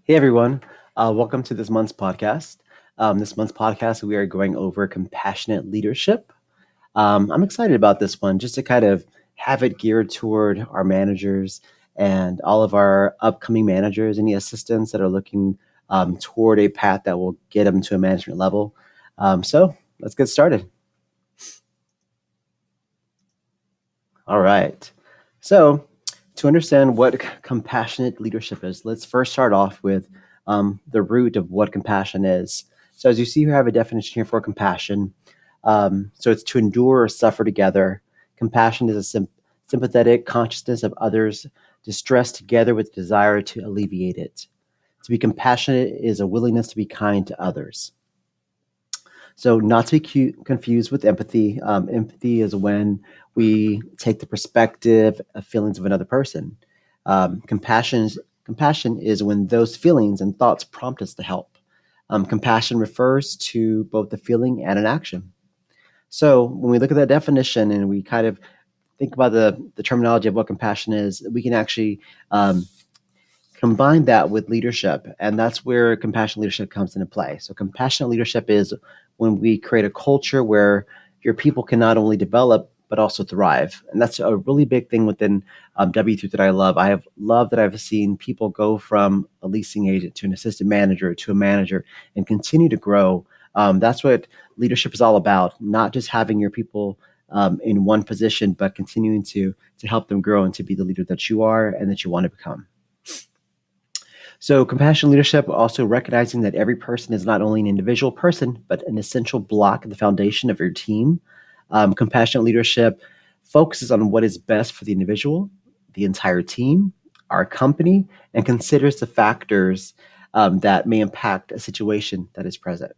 Hey everyone, welcome to this month's podcast. We are going over compassionate leadership. I'm excited about this one just to kind of have it geared toward our managers and all of our upcoming managers, any assistants that are looking toward a path that will get them to a management level. So let's get started. All right. So, to understand what compassionate leadership is, let's first start off with the root of what compassion is. So, as you see, we have a definition here for compassion. So, it's to endure or suffer together. Compassion is a sympathetic consciousness of others' distress together with desire to alleviate it. To be compassionate is a willingness to be kind to others. So, not to be confused with empathy. Empathy is when we take the perspective of feelings of another person. Compassion is when those feelings and thoughts prompt us to help. Compassion refers to both the feeling and an action. So, when we look at that definition and we kind of think about the terminology of what compassion is, we can actually combine that with leadership, and that's where compassionate leadership comes into play. So compassionate leadership is when we create a culture where your people can not only develop but also thrive, and that's a really big thing within W3 that I love. I have loved that I've seen people go from a leasing agent to an assistant manager to a manager and continue to grow. That's what leadership is all about, not just having your people in one position, but continuing to help them grow and to be the leader that you are and that you want to become. So, compassion leadership also recognizing that every person is not only an individual person, but an essential block in the foundation of your team. Compassionate leadership focuses on what is best for the individual, the entire team, our company, and considers the factors that may impact a situation that is present.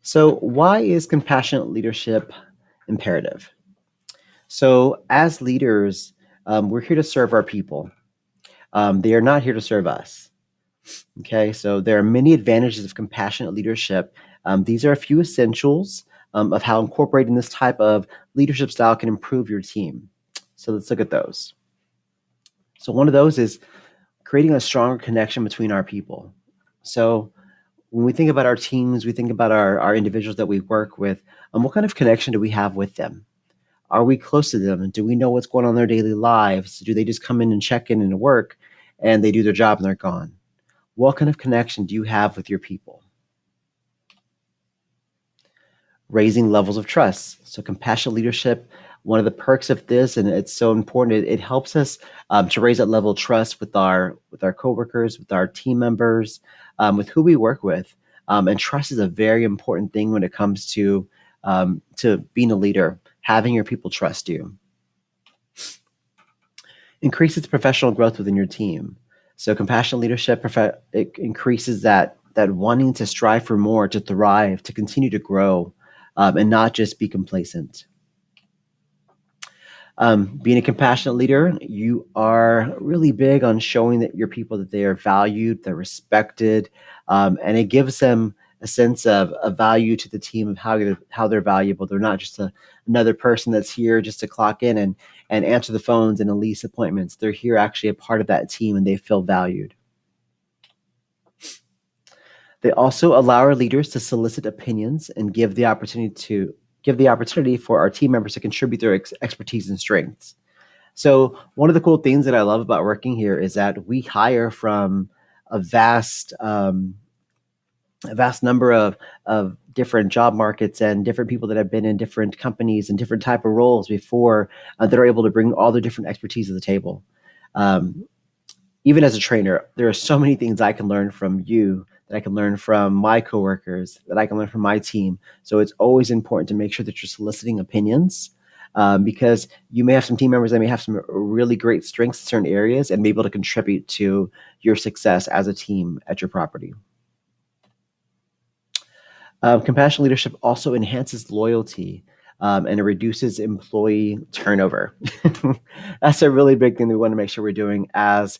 So, why is compassionate leadership imperative? So, as leaders, we're here to serve our people. They are not here to serve us. Okay, so there are many advantages of compassionate leadership. These are a few essentials of how incorporating this type of leadership style can improve your team. So let's look at those. So one of those is creating a stronger connection between our people. So when we think about our teams, we think about our individuals that we work with, what kind of connection do we have with them? Are we close to them? Do we know what's going on in their daily lives? Do they just come in and check in and work and they do their job and they're gone? What kind of connection do you have with your people? Raising levels of trust. So, compassionate leadership, one of the perks of this, and it's so important, it helps us to raise that level of trust with our coworkers, with our team members, with who we work with. And trust is a very important thing when it comes to being a leader, having your people trust you. Increases professional growth within your team. So compassionate leadership, it increases that wanting to strive for more, to thrive, to continue to grow, and not just be complacent. Being a compassionate leader, you are really big on showing that your people that they are valued, they're respected, and it gives them a sense of value to the team of how they're valuable. They're not just another person that's here just to clock in and answer the phones and lease appointments. They're here actually a part of that team and they feel valued. They also allow our leaders to solicit opinions and give the opportunity for our team members to contribute their expertise and strengths. So one of the cool things that I love about working here is that we hire from a vast number of different job markets and different people that have been in different companies and different type of roles before that are able to bring all their different expertise to the table. Um, Even as a trainer, there are so many things I can learn from you, that I can learn from my coworkers, that I can learn from my team. So it's always important to make sure that you're soliciting opinions, because you may have some team members that may have some really great strengths in certain areas and be able to contribute to your success as a team at your property. Compassionate leadership also enhances loyalty, and it reduces employee turnover. That's a really big thing that we want to make sure we're doing as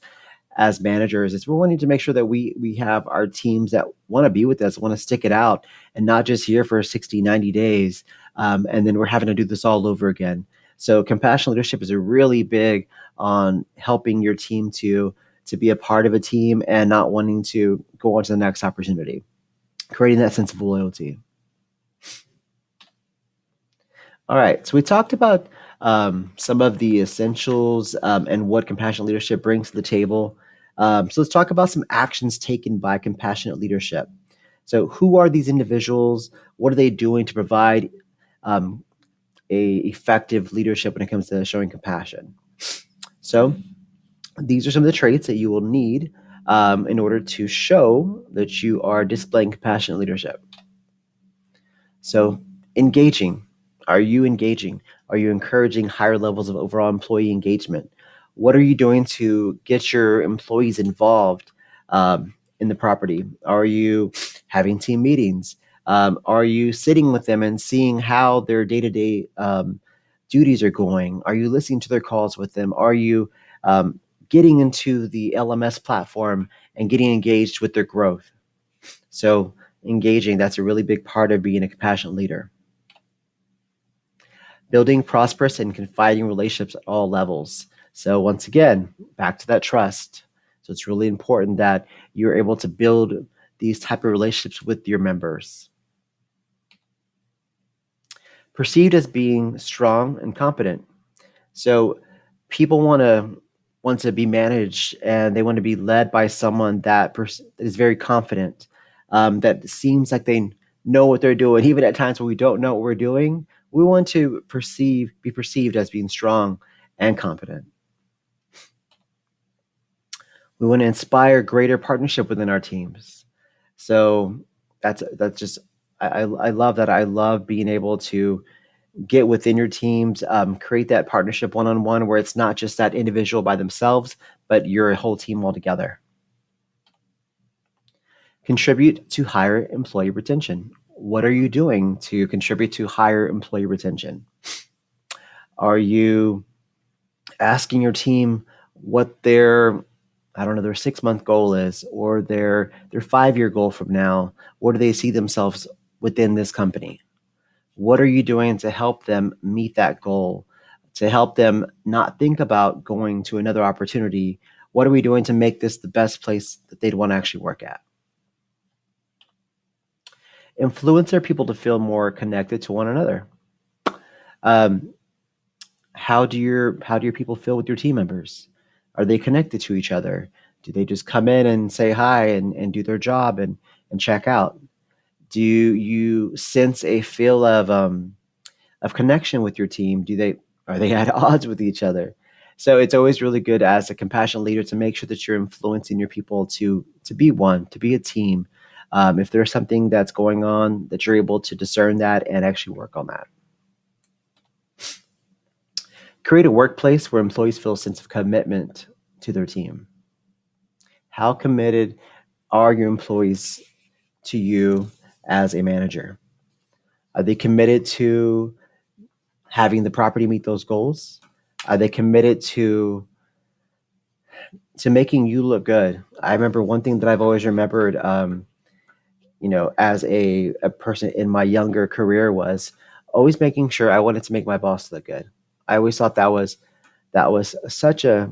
managers. Is we're wanting to make sure that we have our teams that want to be with us, want to stick it out, and not just here for 60, 90 days, and then we're having to do this all over again. So compassionate leadership is a really big on helping your team to be a part of a team and not wanting to go on to the next opportunity, creating that sense of loyalty. All right, so we talked about some of the essentials and what compassionate leadership brings to the table. So let's talk about some actions taken by compassionate leadership. So, who are these individuals? What are they doing to provide um, a effective leadership when it comes to showing compassion? So, these are some of the traits that you will need in order to show that you are displaying compassionate leadership. So, engaging. Are you engaging? Are you encouraging higher levels of overall employee engagement? What are you doing to get your employees involved in the property? Are you having team meetings? Are you sitting with them and seeing how their day to day duties are going? Are you listening to their calls with them? Are you getting into the LMS platform and getting engaged with their growth? So, engaging, that's a really big part of being a compassionate leader. Building prosperous and confiding relationships at all levels. So, once again, back to that trust. So, it's really important that you're able to build these type of relationships with your members. Perceived as being strong and competent. So, people want to be managed and they want to be led by someone that is very confident, that seems like they know what they're doing. Even at times when we don't know what we're doing, we want to be perceived as being strong and confident. We want to inspire greater partnership within our teams. So that's just I love that. I love being able to get within your teams, create that partnership one on one where it's not just that individual by themselves, but you're a whole team altogether. Contribute to higher employee retention. What are you doing to contribute to higher employee retention? Are you asking your team what their, I don't know, their 6 month goal is, or their 5 year goal from now? Where do they see themselves within this company? What are you doing to help them meet that goal? To help them not think about going to another opportunity? What are we doing to make this the best place that they'd want to actually work at? Influence their people to feel more connected to one another. Um, how do your people feel with your team members? Are they connected to each other? Do they just come in and say hi and do their job and check out? Do you sense a feel of connection with your team? Are they at odds with each other? So it's always really good as a compassionate leader to make sure that you're influencing your people to be one, to be a team. If there's something that's going on, that you're able to discern that and actually work on that. Create a workplace where employees feel a sense of commitment to their team. How committed are your employees to you as a manager? Are they committed to having the property meet those goals? Are they committed to making you look good? I remember one thing that I've always remembered, as a person in my younger career was always making sure I wanted to make my boss look good. I always thought that was such a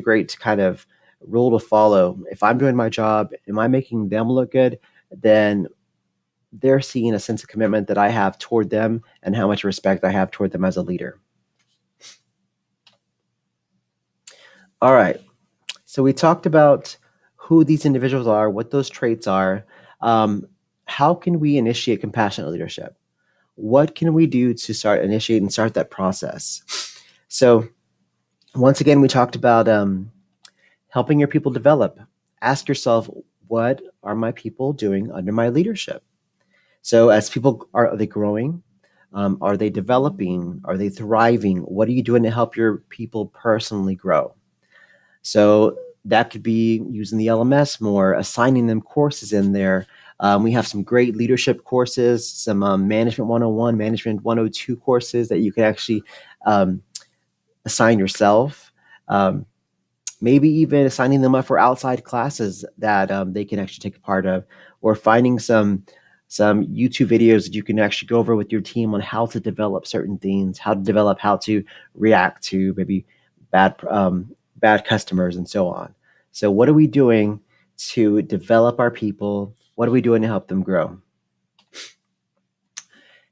great kind of rule to follow. If I'm doing my job, am I making them look good? Then they're seeing a sense of commitment that I have toward them and how much respect I have toward them as a leader. All right. So we talked about who these individuals are, what those traits are. Um, how can we initiate compassionate leadership? What can we do to initiate and start that process? So once again, we talked about helping your people develop. Ask yourself, what are my people doing under my leadership? So as people are they growing? Are they developing? Are they thriving? What are you doing to help your people personally grow? So that could be using the LMS more, assigning them courses in there. We have some great leadership courses, some Management 101, Management 102 courses that you can actually um, assign yourself. Maybe even signing them up for outside classes that they can actually take a part of, or finding some YouTube videos that you can actually go over with your team on how to develop certain things, how to react to maybe bad customers and so on. So, what are we doing to develop our people? What are we doing to help them grow?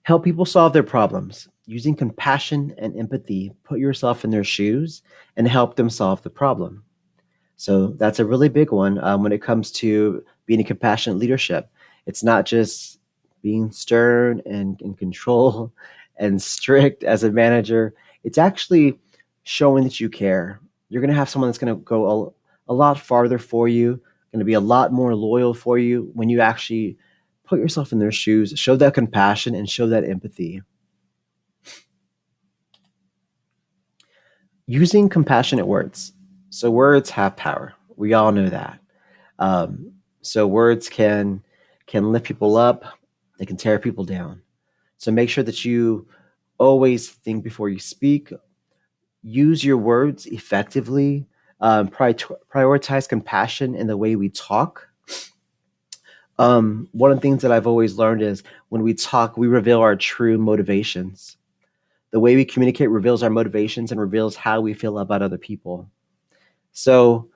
Help people solve their problems. Using compassion and empathy, put yourself in their shoes and help them solve the problem. So that's a really big one when it comes to being a compassionate leadership. It's not just being stern and in control and strict as a manager. It's actually showing that you care. You're going to have someone that's going to go a lot farther for you, going to be a lot more loyal for you when you actually put yourself in their shoes, show that compassion, and show that empathy. Using compassionate words. So words have power. We all know that. So words can lift people up. They can tear people down. So make sure that you always think before you speak. Use your words effectively. Prioritize compassion in the way we talk. One of the things that I've always learned is when we talk, we reveal our true motivations. The way we communicate reveals our motivations and reveals how we feel about other people. So,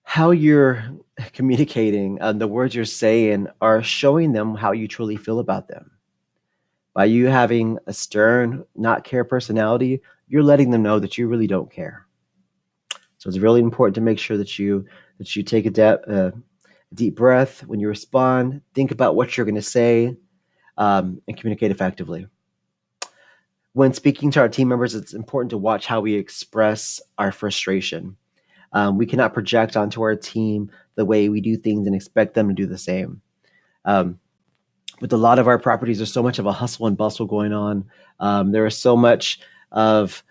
how you're communicating, the words you're saying are showing them how you truly feel about them. By you having a stern, not care personality, you're letting them know that you really don't care. So it's really important to make sure that you take a deep breath when you respond. Think about what you're going to say and communicate effectively. When speaking to our team members, it's important to watch how we express our frustration. We cannot project onto our team the way we do things and expect them to do the same. With a lot of our properties, there's so much of a hustle and bustle going on. There is so much of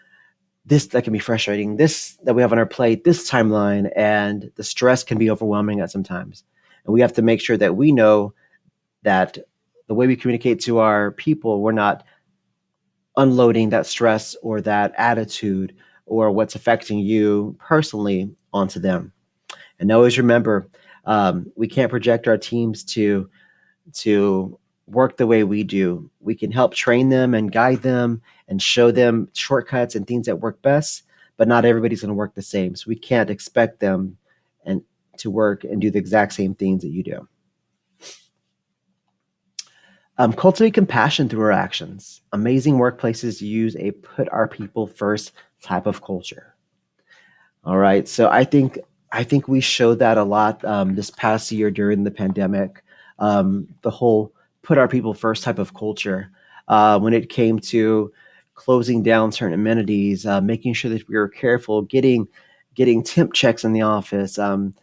this that can be frustrating, this that we have on our plate, this timeline, and the stress can be overwhelming at sometimes. And we have to make sure that we know that the way we communicate to our people, we're not unloading that stress or that attitude or what's affecting you personally onto them. And always remember, we can't project our teams to work the way we do. We can help train them and guide them and show them shortcuts and things that work best, but not everybody's going to work the same. So we can't expect them and to work and do the exact same things that you do. Cultivate compassion through our actions. Amazing workplaces use a put our people first type of culture. All right, so I think we showed that a lot this past year during the pandemic. The whole put our people first type of culture when it came to closing down certain amenities, making sure that we were careful, getting temp checks in the office,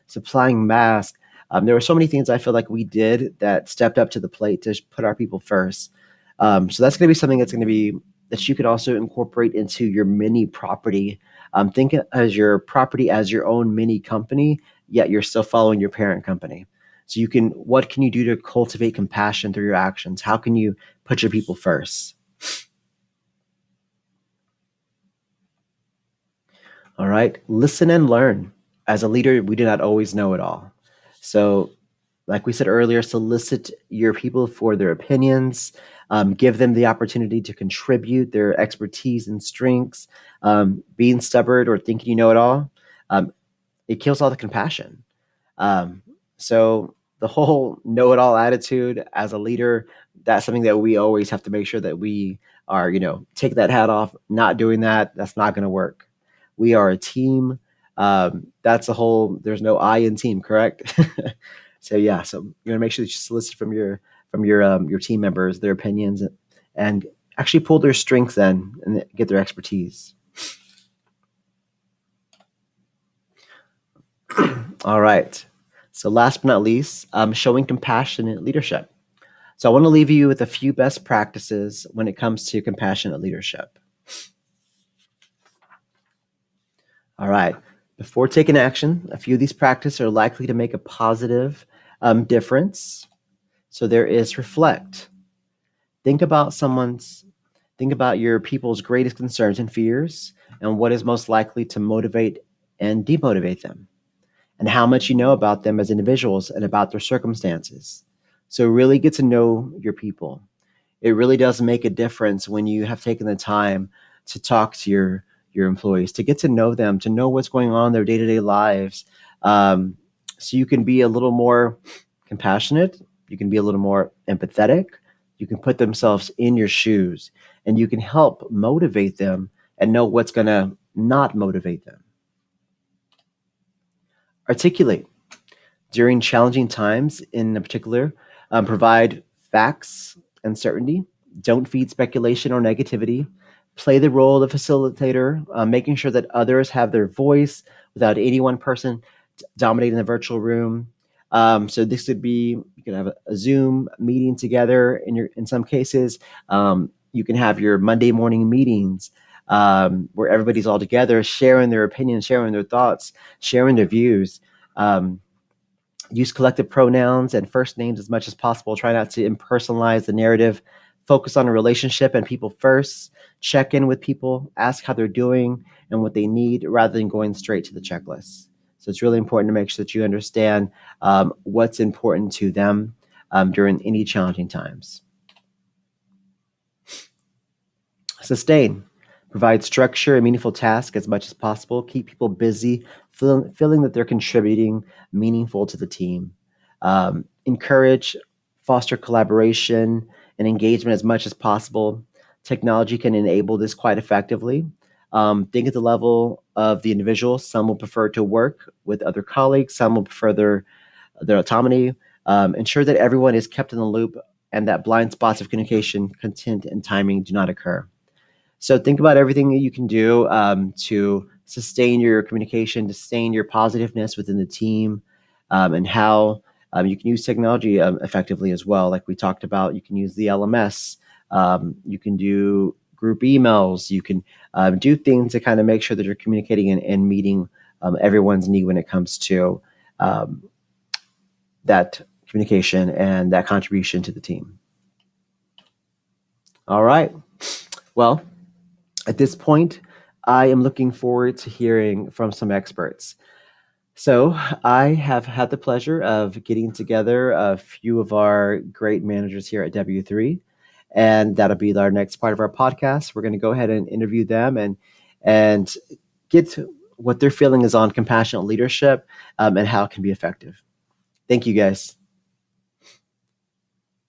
supplying masks. There were so many things I feel like we did that stepped up to the plate to put our people first. So that's going to be something that's going to be that you could also incorporate into your mini property. Think as your property as your own mini company, yet you're still following your parent company. So what can you do to cultivate compassion through your actions? How can you put your people first? All right, listen and learn. As a leader, we do not always know it all. So, like we said earlier, solicit your people for their opinions, give them the opportunity to contribute their expertise and strengths. Being stubborn or thinking you know it all, um, it kills all the compassion. Um, so, the whole know it all attitude as a leader, that's something that we always have to make sure that we are, take that hat off, not doing that. That's not going to work. We are a team. That's a whole. There's no I in team, correct? So yeah, so you want to make sure that you solicit from your team members their opinions and actually pull their strengths in and get their expertise. All right. So last but not least, showing compassionate leadership. So I want to leave you with a few best practices when it comes to compassionate leadership. All right. Before taking action, a few of these practices are likely to make a positive difference. So there is reflect. Think about think about your people's greatest concerns and fears and what is most likely to motivate and demotivate them and how much you know about them as individuals and about their circumstances. So really get to know your people. It really does make a difference when you have taken the time to talk to your employees, to get to know them, to know what's going on in their day-to-day lives, um, so you can be a little more compassionate, you can be a little more empathetic, you can put themselves in your shoes, and you can help motivate them and know what's going to not motivate them. Articulate during challenging times in particular. Provide facts and certainty. Don't feed speculation or negativity. Play the role of facilitator, making sure that others have their voice without any one person dominating the virtual room. So this could be, you can have a Zoom meeting together. In some cases, you can have your Monday morning meetings, where everybody's all together, sharing their opinions, sharing their thoughts, sharing their views. Um, Use collective pronouns and first names as much as possible. Try not to impersonalize the narrative. Focus on a relationship and people first. Check in with people, ask how they're doing and what they need rather than going straight to the checklist. So it's really important to make sure that you understand what's important to them during any challenging times. Sustain. Provide structure and meaningful tasks as much as possible. Keep people busy, feeling that they're contributing meaningful to the team. Encourage, foster collaboration and engagement as much as possible. Technology can enable this quite effectively. Think at the level of the individual. Some will prefer to work with other colleagues. Some will prefer their autonomy. Ensure that everyone is kept in the loop and that blind spots of communication, content, and timing do not occur. So think about everything that you can do to sustain your communication, to sustain your positiveness within the team, and how you can use technology effectively as well. Like we talked about, you can use the LMS, you can do group emails, you can do things to kind of make sure that you're communicating and meeting everyone's need when it comes to that communication and that contribution to the team. All right. Well, at this point, I am looking forward to hearing from some experts. So, I have had the pleasure of getting together a few of our great managers here at W3, and that'll be our next part of our podcast. We're going to go ahead and interview them and get what their feeling is on compassionate leadership and how it can be effective. Thank you, guys.